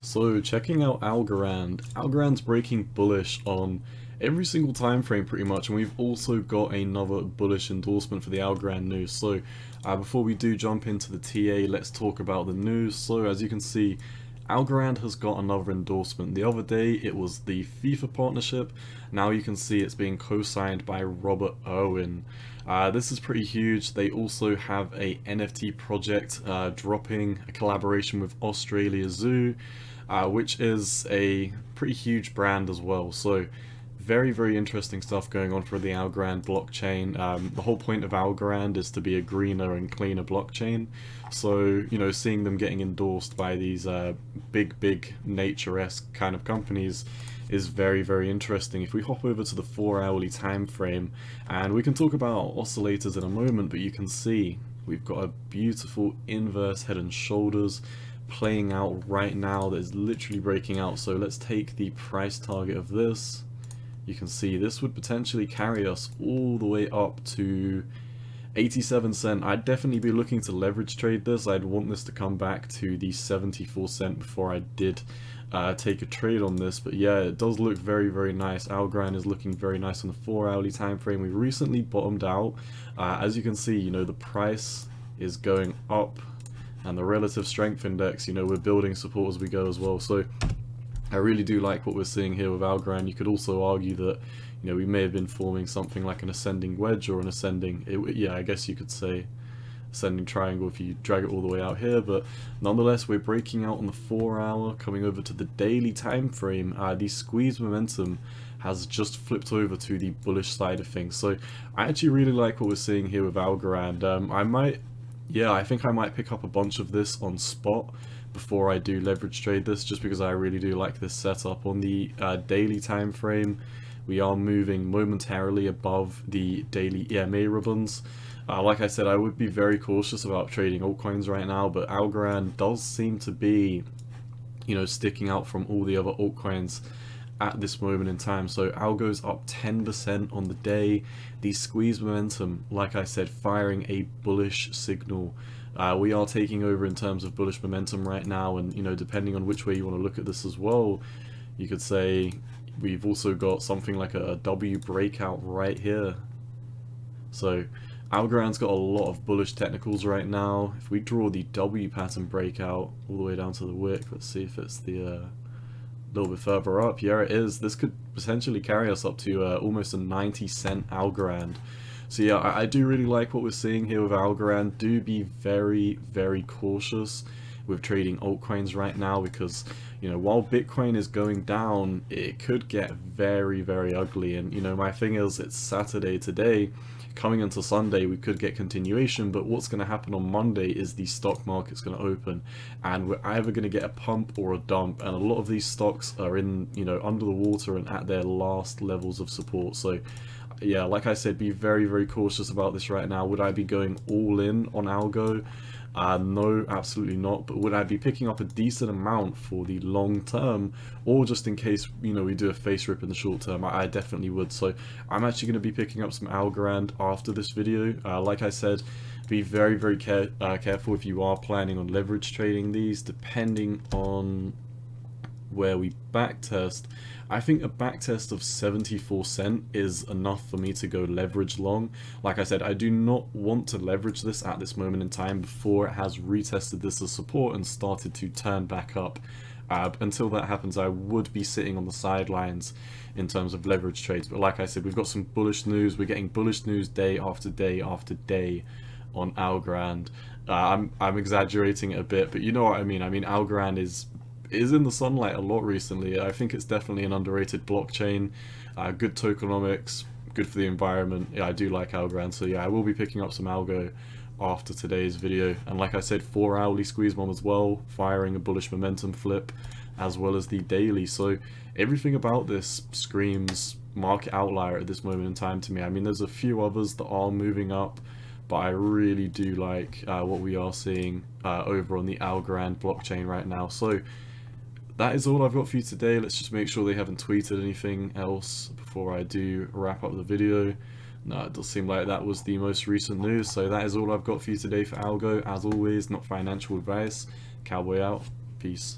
So checking out Algorand. Algorand's breaking bullish on every single time frame pretty much, and we've also got another bullish endorsement for the Algorand news. So before we do jump into the TA, let's talk about the news. So as you can see, Algorand has got another endorsement. The other day it was the FIFA partnership. Now you can see it's being co-signed by Robert Irwin. This is pretty huge. They also have a NFT project dropping a collaboration with Australia Zoo, which is a pretty huge brand as well. So very interesting stuff going on for the Algorand blockchain. The whole point of Algorand is to be a greener and cleaner blockchain. So, you know, seeing them getting endorsed by these big nature-esque kind of companies is very interesting. If we hop over to the 4-hourly time frame, and we can talk about oscillators in a moment, but you can see we've got a beautiful inverse head and shoulders playing out right now that is literally breaking out. So let's take the price target of this. You can see this would potentially carry us all the way up to 87 cent. I'd definitely be looking to leverage trade this. I'd want this to come back to the 74 cent before I did take a trade on this. But yeah, it does look very nice. Algorand is looking very nice on the 4-hourly time frame. We recently bottomed out. As you can see, you know, the price is going up, and the relative strength index, you know, we're building support as we go as well. So I really do like what we're seeing here with Algorand. You could also argue that, you know, we may have been forming something like an ascending wedge or an ascending, yeah, I guess you could say ascending triangle if you drag it all the way out here. But nonetheless, we're breaking out on the 4-hour, coming over to the daily time frame. The squeeze momentum has just flipped over to the bullish side of things. So I actually really like what we're seeing here with Algorand. I think I might pick up a bunch of this on spot before I do leverage trade this, just because I really do like this setup. On the daily time frame, we are moving momentarily above the daily EMA ribbons. Like I said, I would be very cautious about trading altcoins right now, but Algorand does seem to be, you know, sticking out from all the other altcoins at this moment in time. So ALGO's up 10% on the day. The squeeze momentum, like I said, firing a bullish signal. We are taking over in terms of bullish momentum right now, and you know, depending on which way you want to look at this as well, you could say we've also got something like a W breakout right here. So Algorand's got a lot of bullish technicals right now. If we draw the W pattern breakout all the way down to the wick, let's see if it's the little bit further up. Yeah, it is. This could potentially carry us up to almost a 90-cent Algorand. So yeah, I do really like what we're seeing here with Algorand. Do be very cautious with trading altcoins right now, because, you know, while Bitcoin is going down, it could get very ugly. And you know, my thing is, it's Saturday today. Coming into Sunday, we could get continuation, but what's going to happen on Monday is the stock market's going to open, and we're either going to get a pump or a dump, and a lot of these stocks are in, you know, under the water and at their last levels of support. So yeah, like I said, be very cautious about this right now. Would I be going all in on ALGO? No, absolutely not. But would I be picking up a decent amount for the long term, or just in case, you know, we do a face rip in the short term? I definitely would. So I'm actually going to be picking up some Algorand after this video. Like I said, be very careful if you are planning on leverage trading these, depending on where we backtest. I think a backtest of 74 cent is enough for me to go leverage long. Like I said, I do not want to leverage this at this moment in time before it has retested this as support and started to turn back up. Until that happens, I would be sitting on the sidelines in terms of leverage trades. But like I said, we've got some bullish news. We're getting bullish news day after day on Algorand. I'm exaggerating it a bit, but you know what I mean. I mean, Algorand is in the sunlight a lot recently. I think it's definitely an underrated blockchain. Good tokenomics, good for the environment. Yeah, I do like Algorand. So yeah, I will be picking up some ALGO after today's video. And like I said, 4-hourly squeeze bomb as well, firing a bullish momentum flip, as well as the daily. So everything about this screams market outlier at this moment in time to me. I mean, there's a few others that are moving up, but I really do like what we are seeing over on the Algorand blockchain right now. So that is all I've got for you today. Let's just make sure they haven't tweeted anything else before I do wrap up the video. No, it does seem like that was the most recent news. So that is all I've got for you today for ALGO. As always, not financial advice. Cowboy out. Peace.